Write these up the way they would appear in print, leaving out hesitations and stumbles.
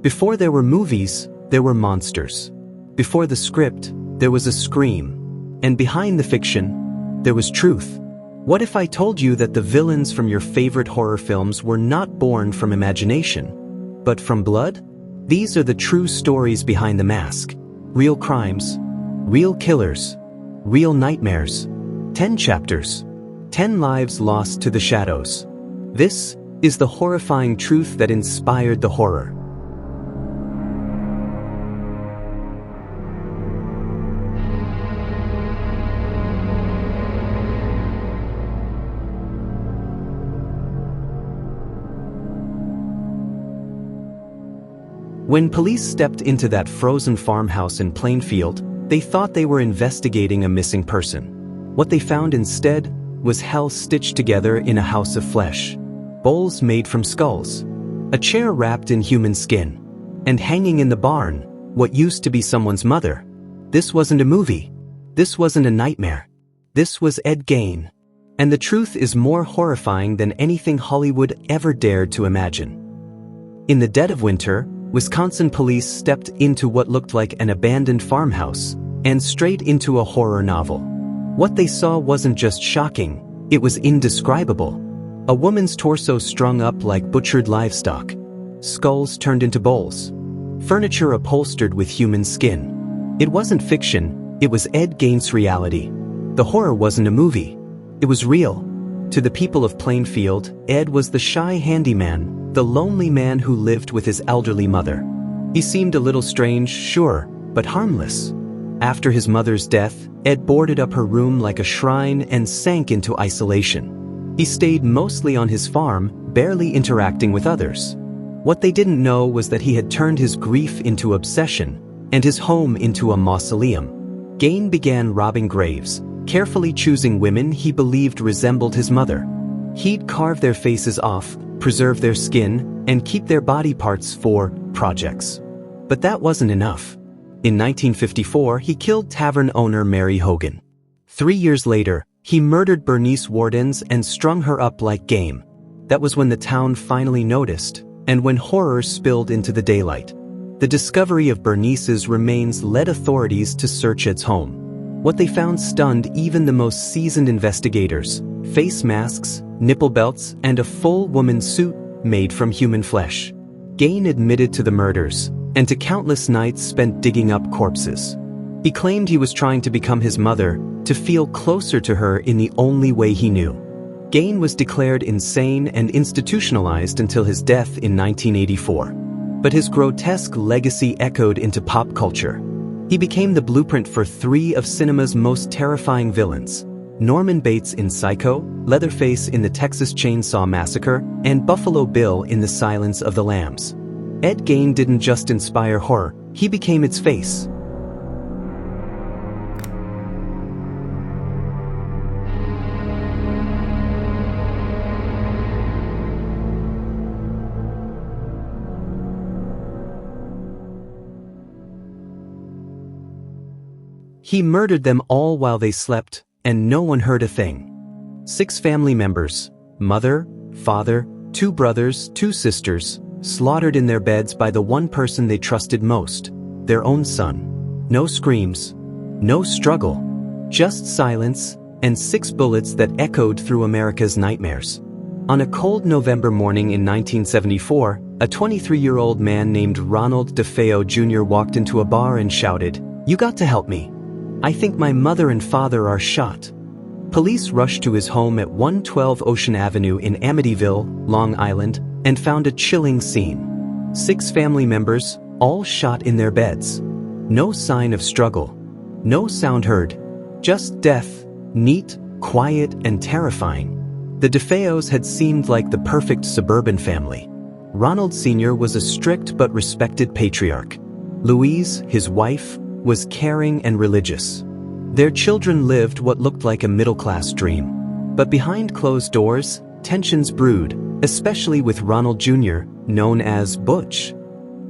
Before there were movies, there were monsters. Before the script, there was a scream. And behind the fiction, there was truth. What if I told you that the villains from your favorite horror films were not born from imagination, but from blood? These are the true stories behind the mask. Real crimes, real killers, real nightmares. 10 chapters, 10 lives lost to the shadows. This is the horrifying truth that inspired the horror. When police stepped into that frozen farmhouse in Plainfield, they thought they were investigating a missing person. What they found instead was hell stitched together in a house of flesh. Bowls made from skulls, a chair wrapped in human skin, and hanging in the barn, what used to be someone's mother. This wasn't a movie. This wasn't a nightmare. This was Ed Gein. And the truth is more horrifying than anything Hollywood ever dared to imagine. In the dead of winter, Wisconsin police stepped into what looked like an abandoned farmhouse and straight into a horror novel. What they saw wasn't just shocking, it was indescribable. A woman's torso strung up like butchered livestock, skulls turned into bowls, furniture upholstered with human skin. It wasn't fiction, it was Ed Gein's reality. The horror wasn't a movie, it was real. To the people of Plainfield, Ed was the shy handyman, the lonely man who lived with his elderly mother. He seemed a little strange, sure, but harmless. After his mother's death, Ed boarded up her room like a shrine and sank into isolation. He stayed mostly on his farm, barely interacting with others. What they didn't know was that he had turned his grief into obsession and his home into a mausoleum. Gein began robbing graves, carefully choosing women he believed resembled his mother. He'd carve their faces off, preserve their skin, and keep their body parts for projects. But that wasn't enough. In 1954, he killed tavern owner Mary Hogan. 3 years later, he murdered Bernice Wardens and strung her up like game. That was when the town finally noticed, and when horror spilled into the daylight. The discovery of Bernice's remains led authorities to search Ed's home. What they found stunned even the most seasoned investigators: face masks, nipple belts, and a full woman's suit made from human flesh. Gein admitted to the murders, and to countless nights spent digging up corpses. He claimed he was trying to become his mother, to feel closer to her in the only way he knew. Gein was declared insane and institutionalized until his death in 1984. But his grotesque legacy echoed into pop culture. He became the blueprint for 3 of cinema's most terrifying villains: Norman Bates in Psycho, Leatherface in the Texas Chainsaw Massacre, and Buffalo Bill in The Silence of the Lambs. Ed Gein didn't just inspire horror, he became its face. He murdered them all while they slept, and no one heard a thing. 6 family members, mother, father, 2 brothers, 2 sisters, slaughtered in their beds by the one person they trusted most, their own son. No screams, no struggle, just silence, and 6 bullets that echoed through America's nightmares. On a cold November morning in 1974, a 23-year-old man named Ronald DeFeo Jr. walked into a bar and shouted, "You got to help me. I think my mother and father are shot." Police rushed to his home at 112 Ocean Avenue in Amityville, Long Island, and found a chilling scene. 6 family members, all shot in their beds. No sign of struggle. No sound heard. Just death, neat, quiet, and terrifying. The DeFeos had seemed like the perfect suburban family. Ronald Sr. was a strict but respected patriarch. Louise, his wife, was caring and religious. Their children lived what looked like a middle-class dream. But behind closed doors, tensions brewed, especially with Ronald Jr., known as Butch.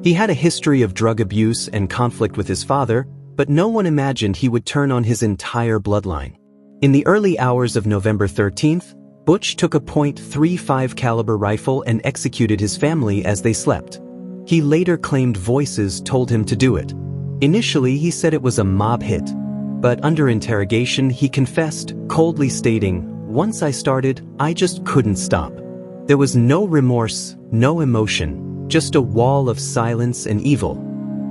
He had a history of drug abuse and conflict with his father, but no one imagined he would turn on his entire bloodline. In the early hours of November 13th, Butch took a .35 caliber rifle and executed his family as they slept. He later claimed voices told him to do it. Initially, he said it was a mob hit, but under interrogation, he confessed, coldly stating, "Once I started, I just couldn't stop." There was no remorse, no emotion, just a wall of silence and evil.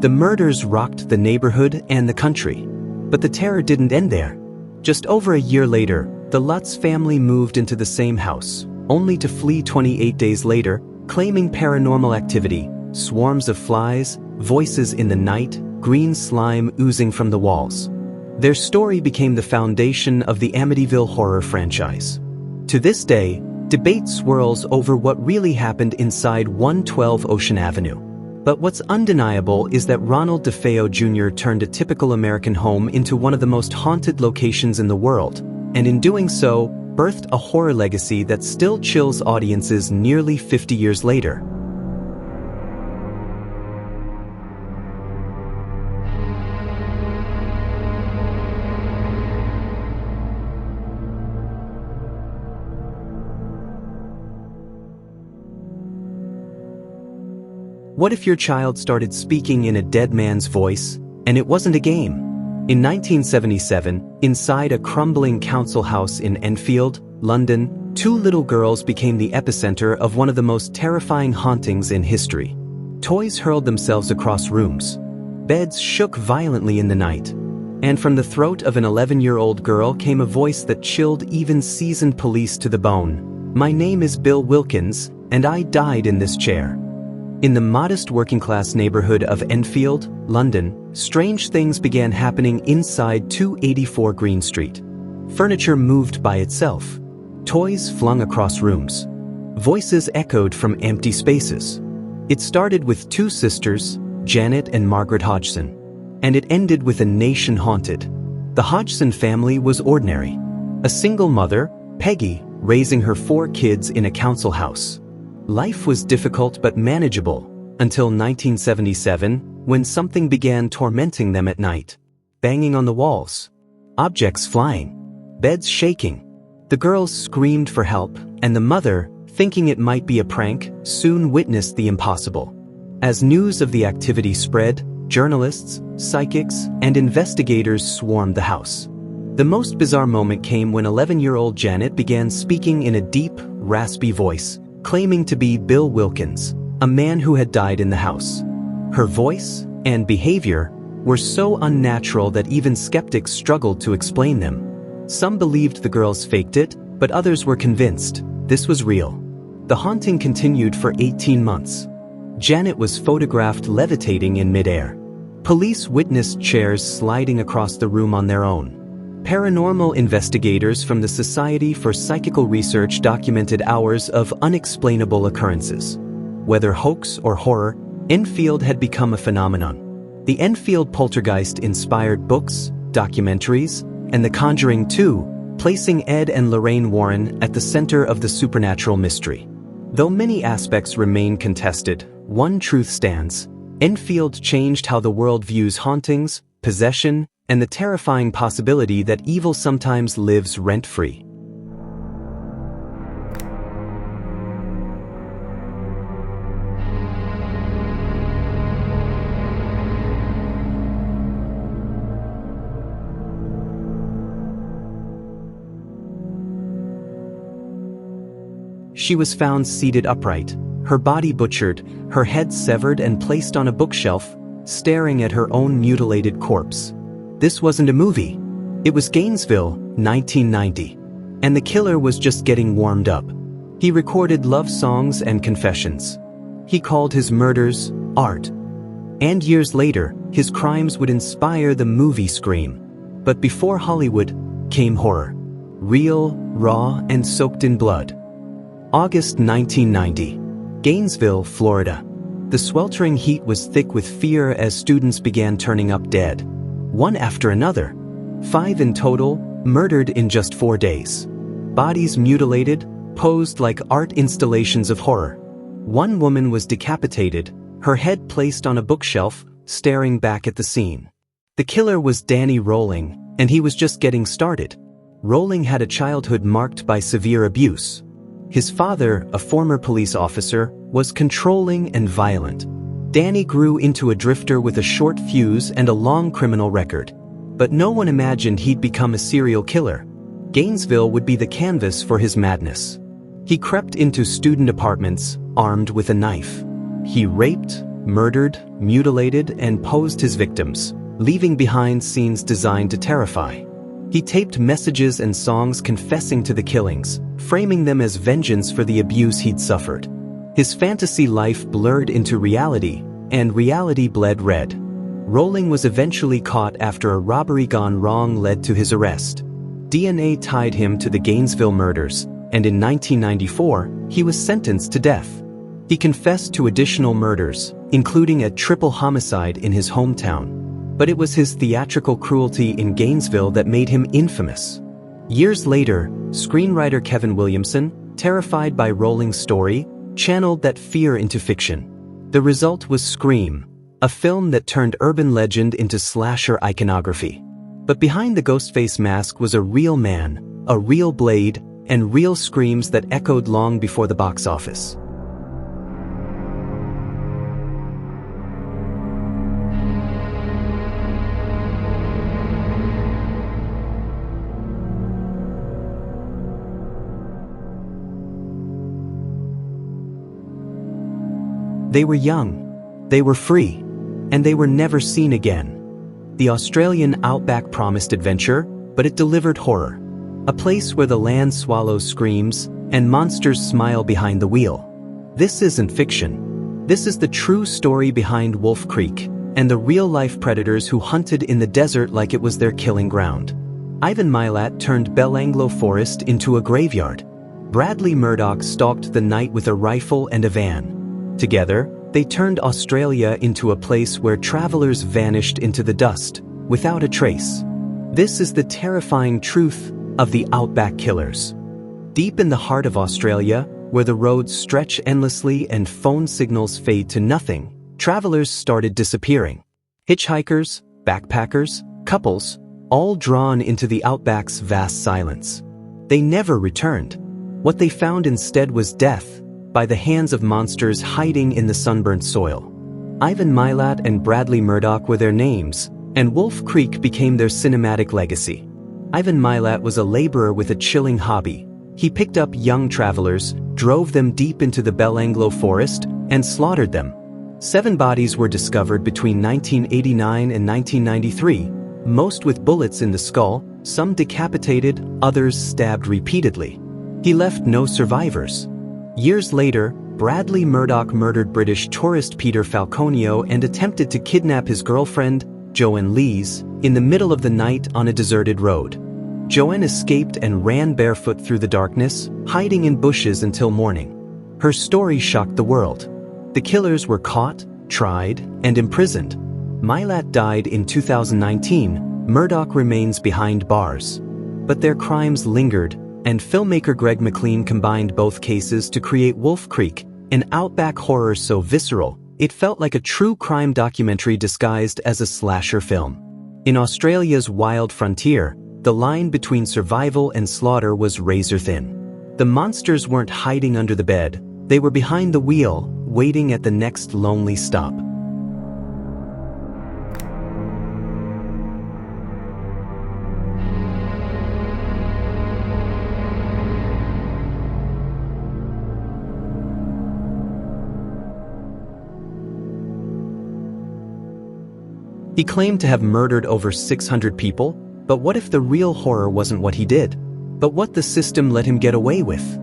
The murders rocked the neighborhood and the country. But the terror didn't end there. Just over a year later, the Lutz family moved into the same house, only to flee 28 days later, claiming paranormal activity, swarms of flies, voices in the night, green slime oozing from the walls. Their story became the foundation of the Amityville Horror franchise. To this day, debate swirls over what really happened inside 112 Ocean Avenue. But what's undeniable is that Ronald DeFeo Jr. turned a typical American home into one of the most haunted locations in the world, and in doing so, birthed a horror legacy that still chills audiences nearly 50 years later. What if your child started speaking in a dead man's voice, and it wasn't a game? In 1977, inside a crumbling council house in Enfield, London, two little girls became the epicenter of one of the most terrifying hauntings in history. Toys hurled themselves across rooms. Beds shook violently in the night. And from the throat of an 11-year-old girl came a voice that chilled even seasoned police to the bone. "My name is Bill Wilkins, and I died in this chair." In the modest working-class neighborhood of Enfield, London, strange things began happening inside 284 Green Street. Furniture moved by itself. Toys flung across rooms. Voices echoed from empty spaces. It started with two sisters, Janet and Margaret Hodgson, and it ended with a nation haunted. The Hodgson family was ordinary. A single mother, Peggy, raising her 4 kids in a council house. Life was difficult but manageable, until 1977, when something began tormenting them at night. Banging on the walls. Objects flying. Beds shaking. The girls screamed for help, and the mother, thinking it might be a prank, soon witnessed the impossible. As news of the activity spread, journalists, psychics, and investigators swarmed the house. The most bizarre moment came when 11-year-old Janet began speaking in a deep, raspy voice, claiming to be Bill Wilkins, a man who had died in the house. Her voice and behavior were so unnatural that even skeptics struggled to explain them. Some believed the girls faked it, but others were convinced this was real. The haunting continued for 18 months. Janet was photographed levitating in midair. Police witnessed chairs sliding across the room on their own. Paranormal investigators from the Society for Psychical Research documented hours of unexplainable occurrences. Whether hoax or horror, Enfield had become a phenomenon. The Enfield Poltergeist inspired books, documentaries, and The Conjuring 2, placing Ed and Lorraine Warren at the center of the supernatural mystery. Though many aspects remain contested, one truth stands. Enfield changed how the world views hauntings, possession, and the terrifying possibility that evil sometimes lives rent-free. She was found seated upright, her body butchered, her head severed and placed on a bookshelf, staring at her own mutilated corpse. This wasn't a movie. It was Gainesville, 1990. And the killer was just getting warmed up. He recorded love songs and confessions. He called his murders art. And years later, his crimes would inspire the movie Scream. But before Hollywood came horror. Real, raw, and soaked in blood. August 1990. Gainesville, Florida. The sweltering heat was thick with fear as students began turning up dead. One after another. 5 in total, murdered in just 4 days. Bodies mutilated, posed like art installations of horror. One woman was decapitated, her head placed on a bookshelf, staring back at the scene. The killer was Danny Rolling, and he was just getting started. Rolling had a childhood marked by severe abuse. His father, a former police officer, was controlling and violent. Danny grew into a drifter with a short fuse and a long criminal record. But no one imagined he'd become a serial killer. Gainesville would be the canvas for his madness. He crept into student apartments, armed with a knife. He raped, murdered, mutilated, and posed his victims, leaving behind scenes designed to terrify. He taped messages and songs confessing to the killings, framing them as vengeance for the abuse he'd suffered. His fantasy life blurred into reality, and reality bled red. Rolling was eventually caught after a robbery gone wrong led to his arrest. DNA tied him to the Gainesville murders, and in 1994, he was sentenced to death. He confessed to additional murders, including a triple homicide in his hometown. But it was his theatrical cruelty in Gainesville that made him infamous. Years later, screenwriter Kevin Williamson, terrified by Rolling's story, channeled that fear into fiction. The result was Scream, a film that turned urban legend into slasher iconography. But behind the Ghostface mask was a real man, a real blade, and real screams that echoed long before the box office. They were young, they were free, and they were never seen again. The Australian outback promised adventure, but it delivered horror. A place where the land swallows screams, and monsters smile behind the wheel. This isn't fiction. This is the true story behind Wolf Creek, and the real-life predators who hunted in the desert like it was their killing ground. Ivan Milat turned Belanglo Forest into a graveyard. Bradley Murdoch stalked the night with a rifle and a van. Together, they turned Australia into a place where travelers vanished into the dust, without a trace. This is the terrifying truth of the outback killers. Deep in the heart of Australia, where the roads stretch endlessly and phone signals fade to nothing, travelers started disappearing. Hitchhikers, backpackers, couples, all drawn into the outback's vast silence. They never returned. What they found instead was death, by the hands of monsters hiding in the sunburnt soil. Ivan Milat and Bradley Murdoch were their names, and Wolf Creek became their cinematic legacy. Ivan Milat was a laborer with a chilling hobby. He picked up young travelers, drove them deep into the Belanglo Forest, and slaughtered them. 7 bodies were discovered between 1989 and 1993, most with bullets in the skull, some decapitated, others stabbed repeatedly. He left no survivors. Years later, Bradley Murdoch murdered British tourist Peter Falconio and attempted to kidnap his girlfriend, Joanne Lees, in the middle of the night on a deserted road. Joanne escaped and ran barefoot through the darkness, hiding in bushes until morning. Her story shocked the world. The killers were caught, tried, and imprisoned. Milat died in 2019, Murdoch remains behind bars. But their crimes lingered, and filmmaker Greg McLean combined both cases to create Wolf Creek, an outback horror so visceral, it felt like a true crime documentary disguised as a slasher film. In Australia's wild frontier, the line between survival and slaughter was razor thin. The monsters weren't hiding under the bed, they were behind the wheel, waiting at the next lonely stop. He claimed to have murdered over 600 people, but what if the real horror wasn't what he did? But what the system let him get away with?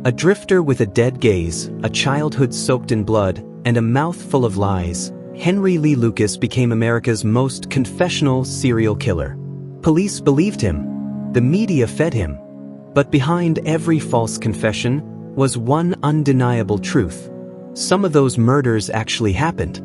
A drifter with a dead gaze, a childhood soaked in blood, and a mouth full of lies, Henry Lee Lucas became America's most confessional serial killer. Police believed him. The media fed him. But behind every false confession was one undeniable truth. Some of those murders actually happened.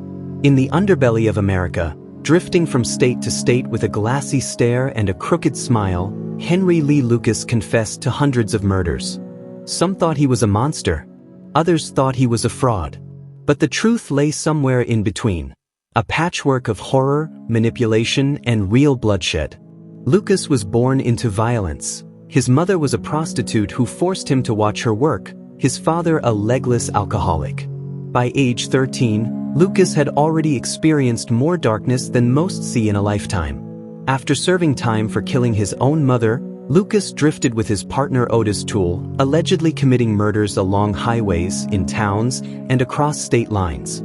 In the underbelly of America, drifting from state to state with a glassy stare and a crooked smile, Henry Lee Lucas confessed to hundreds of murders. Some thought he was a monster. Others thought he was a fraud. But the truth lay somewhere in between. A patchwork of horror, manipulation, and real bloodshed. Lucas was born into violence. His mother was a prostitute who forced him to watch her work, his father a legless alcoholic. By age 13, Lucas had already experienced more darkness than most see in a lifetime. After serving time for killing his own mother, Lucas drifted with his partner Otis Toole, allegedly committing murders along highways, in towns, and across state lines.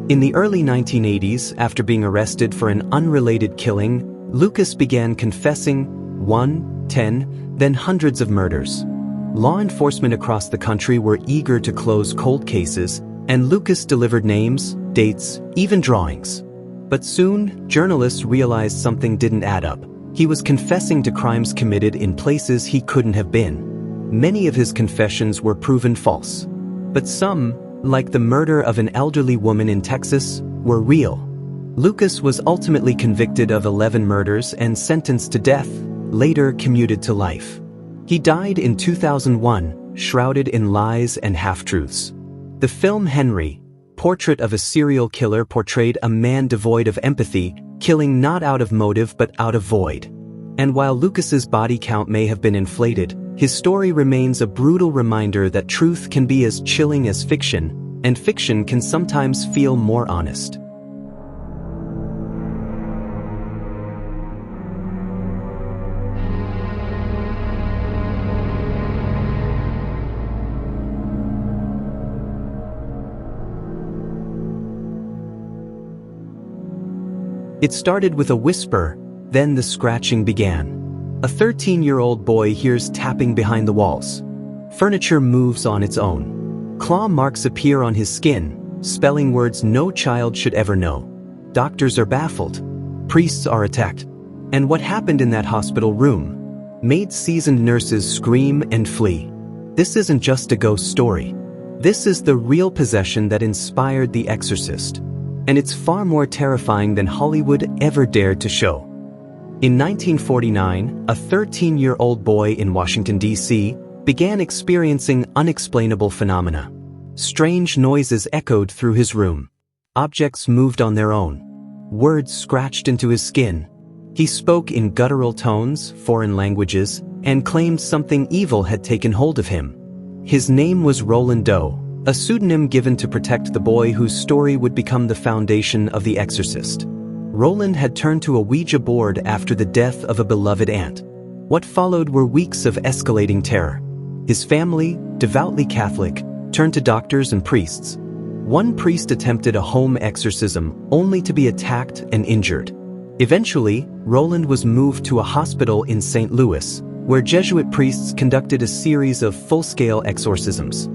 In the early 1980s, after being arrested for an unrelated killing, Lucas began confessing 1, 10, then hundreds of murders. Law enforcement across the country were eager to close cold cases, and Lucas delivered names, dates, even drawings. But soon, journalists realized something didn't add up. He was confessing to crimes committed in places he couldn't have been. Many of his confessions were proven false. But some, like the murder of an elderly woman in Texas, were real. Lucas was ultimately convicted of 11 murders and sentenced to death, later commuted to life. He died in 2001, shrouded in lies and half-truths. The film Henry, Portrait of a Serial Killer, portrayed a man devoid of empathy, killing not out of motive but out of void. And while Lucas's body count may have been inflated, his story remains a brutal reminder that truth can be as chilling as fiction, and fiction can sometimes feel more honest. It started with a whisper, then the scratching began. A 13-year-old boy hears tapping behind the walls. Furniture moves on its own. Claw marks appear on his skin, spelling words no child should ever know. Doctors are baffled. Priests are attacked. And what happened in that hospital room? Made seasoned nurses scream and flee. This isn't just a ghost story. This is the real possession that inspired The Exorcist. And it's far more terrifying than Hollywood ever dared to show. In 1949, a 13-year-old boy in Washington, D.C., began experiencing unexplainable phenomena. Strange noises echoed through his room. Objects moved on their own. Words scratched into his skin. He spoke in guttural tones, foreign languages, and claimed something evil had taken hold of him. His name was Roland Doe, a pseudonym given to protect the boy whose story would become the foundation of The Exorcist. Roland had turned to a Ouija board after the death of a beloved aunt. What followed were weeks of escalating terror. His family, devoutly Catholic, turned to doctors and priests. One priest attempted a home exorcism, only to be attacked and injured. Eventually, Roland was moved to a hospital in St. Louis, where Jesuit priests conducted a series of full-scale exorcisms.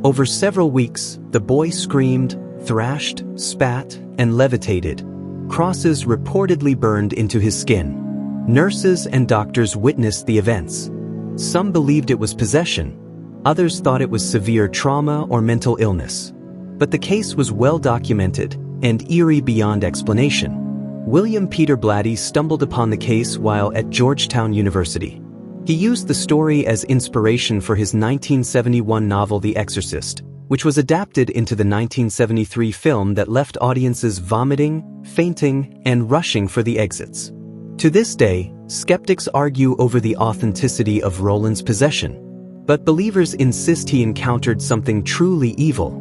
Over several weeks, the boy screamed, thrashed, spat, and levitated. Crosses reportedly burned into his skin. Nurses and doctors witnessed the events. Some believed it was possession. Others thought it was severe trauma or mental illness. But the case was well documented and eerie beyond explanation. William Peter Blatty stumbled upon the case while at Georgetown University. He used the story as inspiration for his 1971 novel The Exorcist, which was adapted into the 1973 film that left audiences vomiting, fainting, and rushing for the exits. To this day, skeptics argue over the authenticity of Roland's possession, but believers insist he encountered something truly evil.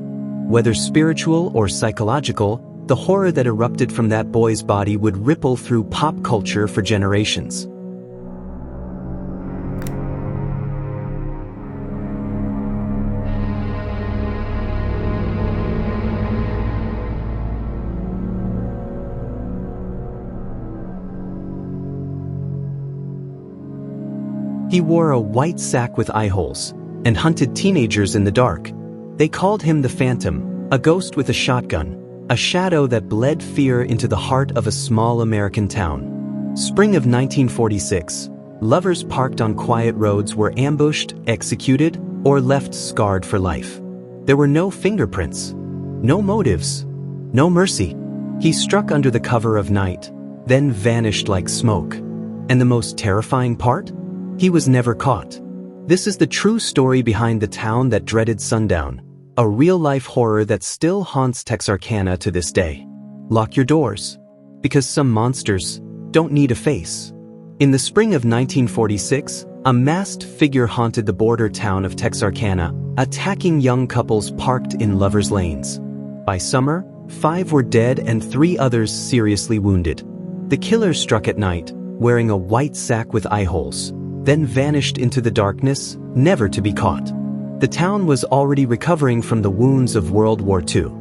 Whether spiritual or psychological, the horror that erupted from that boy's body would ripple through pop culture for generations. He wore a white sack with eye holes and hunted teenagers in the dark. They called him the Phantom, a ghost with a shotgun, a shadow that bled fear into the heart of a small American town. Spring of 1946, lovers parked on quiet roads were ambushed, executed, or left scarred for life. There were no fingerprints, no motives, no mercy. He struck under the cover of night, then vanished like smoke. And the most terrifying part? He was never caught. This is the true story behind the town that dreaded sundown, a real-life horror that still haunts Texarkana to this day. Lock your doors, because some monsters don't need a face. In the spring of 1946, a masked figure haunted the border town of Texarkana, attacking young couples parked in lovers' lanes. By summer, 5 were dead and 3 others seriously wounded. The killer struck at night, wearing a white sack with eye holes, then vanished into the darkness, never to be caught. The town was already recovering from the wounds of World War II.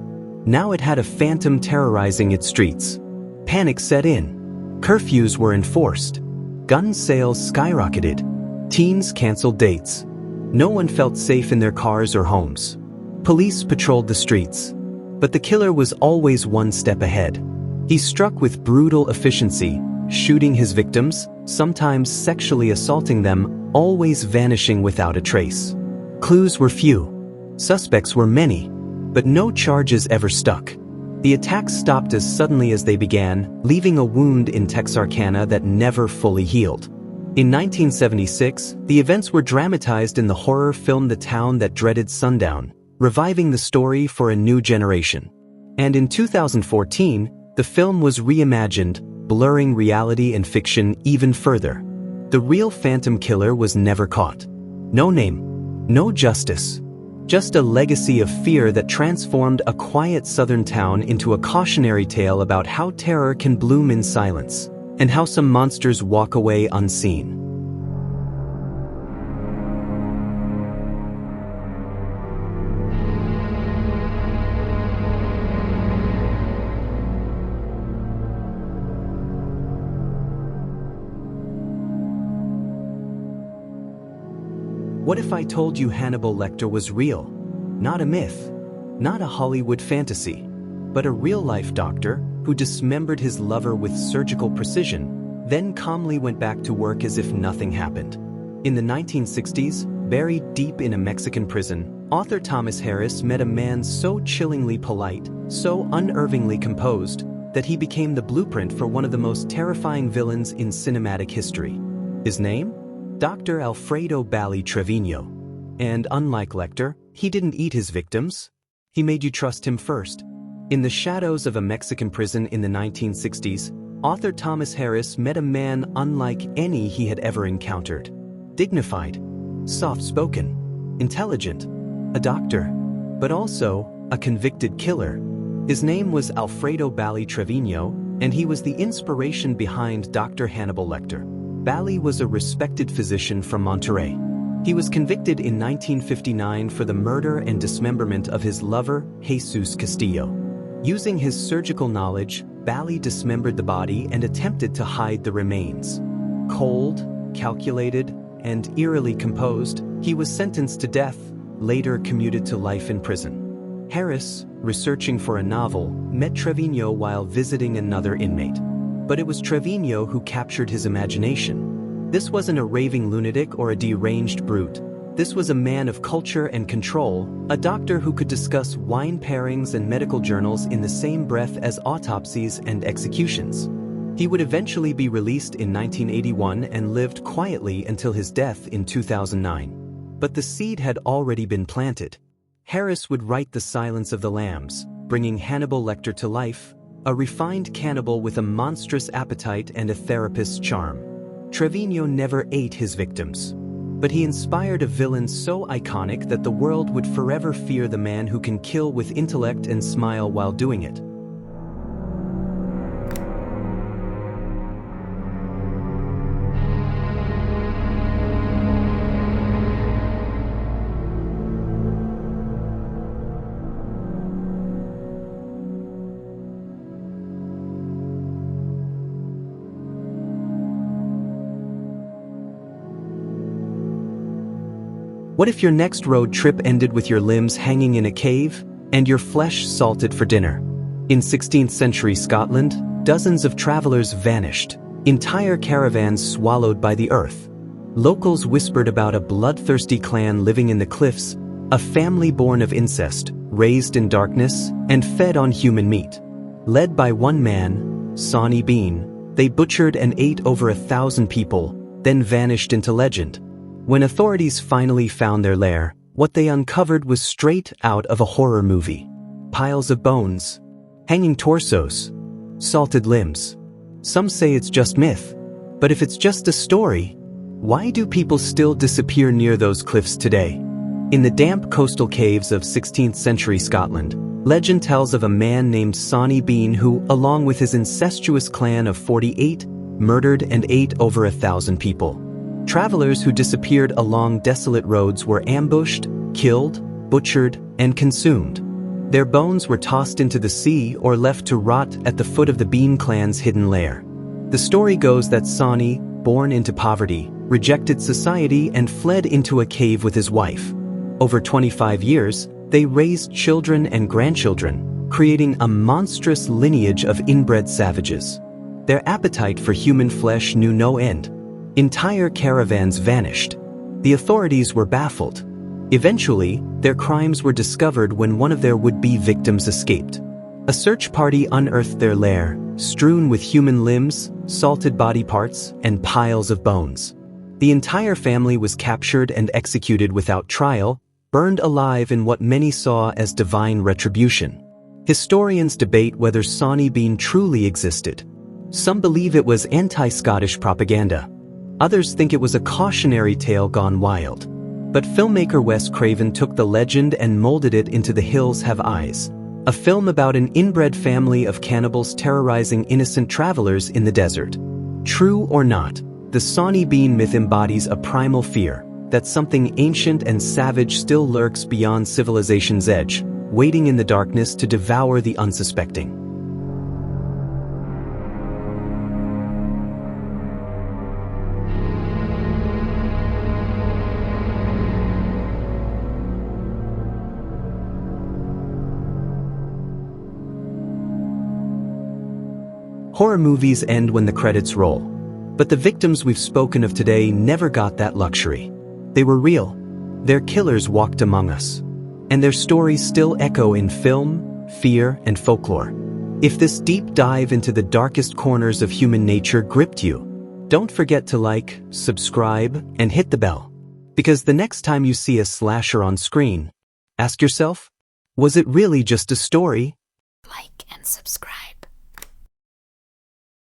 Now it had a phantom terrorizing its streets. Panic set in. Curfews were enforced. Gun sales skyrocketed. Teens canceled dates. No one felt safe in their cars or homes. Police patrolled the streets. But the killer was always one step ahead. He struck with brutal efficiency, shooting his victims, sometimes sexually assaulting them, always vanishing without a trace. Clues were few. Suspects were many, but no charges ever stuck. The attacks stopped as suddenly as they began, leaving a wound in Texarkana that never fully healed. In 1976, the events were dramatized in the horror film The Town That Dreaded Sundown, reviving the story for a new generation. And in 2014, the film was reimagined, blurring reality and fiction even further. The real phantom killer was never caught. No name, no justice. Just a legacy of fear that transformed a quiet southern town into a cautionary tale about how terror can bloom in silence, and how some monsters walk away unseen. What if I told you Hannibal Lecter was real? Not a myth, not a Hollywood fantasy, but a real-life doctor who dismembered his lover with surgical precision, then calmly went back to work as if nothing happened. In the 1960s, buried deep in a Mexican prison, author Thomas Harris met a man so chillingly polite, so unnervingly composed, that he became the blueprint for one of the most terrifying villains in cinematic history. His name? Dr. Alfredo Bally Trevino. And unlike Lecter, he didn't eat his victims. He made you trust him first. In the shadows of a Mexican prison in the 1960s, author Thomas Harris met a man unlike any he had ever encountered. Dignified, soft-spoken, intelligent, a doctor, but also a convicted killer. His name was Alfredo Bally Trevino, and he was the inspiration behind Dr. Hannibal Lecter. Bally was a respected physician from Monterrey. He was convicted in 1959 for the murder and dismemberment of his lover, Jesus Castillo. Using his surgical knowledge, Bally dismembered the body and attempted to hide the remains. Cold, calculated, and eerily composed, he was sentenced to death, later commuted to life in prison. Harris, researching for a novel, met Trevino while visiting another inmate. But it was Trevino who captured his imagination. This wasn't a raving lunatic or a deranged brute. This was a man of culture and control, a doctor who could discuss wine pairings and medical journals in the same breath as autopsies and executions. He would eventually be released in 1981 and lived quietly until his death in 2009. But the seed had already been planted. Harris would write The Silence of the Lambs, bringing Hannibal Lecter to life, a refined cannibal with a monstrous appetite and a therapist's charm. Trevino never ate his victims, but he inspired a villain so iconic that the world would forever fear the man who can kill with intellect and smile while doing it. What if your next road trip ended with your limbs hanging in a cave and your flesh salted for dinner? In 16th century Scotland, dozens of travelers vanished, entire caravans swallowed by the earth. Locals whispered about a bloodthirsty clan living in the cliffs, a family born of incest, raised in darkness, and fed on human meat. Led by one man, Sawney Bean, they butchered and ate over 1,000 people, then vanished into legend. When authorities finally found their lair, what they uncovered was straight out of a horror movie. Piles of bones, hanging torsos, salted limbs. Some say it's just myth, but if it's just a story, why do people still disappear near those cliffs today? In the damp coastal caves of 16th century Scotland, Legend tells of a man named Sonny Bean who, along with his incestuous clan of 48, murdered and ate over 1,000 people. Travelers who disappeared along desolate roads were ambushed, killed, butchered, and consumed. Their bones were tossed into the sea or left to rot at the foot of the Bean clan's hidden lair. The story goes that Sonny, born into poverty, rejected society and fled into a cave with his wife. Over 25 years, they raised children and grandchildren, creating a monstrous lineage of inbred savages. Their appetite for human flesh knew no end. Entire caravans vanished. The authorities were baffled. Eventually, their crimes were discovered when one of their would-be victims escaped. A search party unearthed their lair, strewn with human limbs, salted body parts, and piles of bones. The entire family was captured and executed without trial, burned alive in what many saw as divine retribution. Historians debate whether Sonny Bean truly existed. Some believe it was anti-Scottish propaganda. Others think it was a cautionary tale gone wild. But filmmaker Wes Craven took the legend and molded it into The Hills Have Eyes, a film about an inbred family of cannibals terrorizing innocent travelers in the desert. True or not, the Sonny Bean myth embodies a primal fear that something ancient and savage still lurks beyond civilization's edge, waiting in the darkness to devour the unsuspecting. Horror movies end when the credits roll. But the victims we've spoken of today never got that luxury. They were real. Their killers walked among us. And their stories still echo in film, fear, and folklore. If this deep dive into the darkest corners of human nature gripped you, don't forget to like, subscribe, and hit the bell. Because the next time you see a slasher on screen, ask yourself, was it really just a story? Like and subscribe.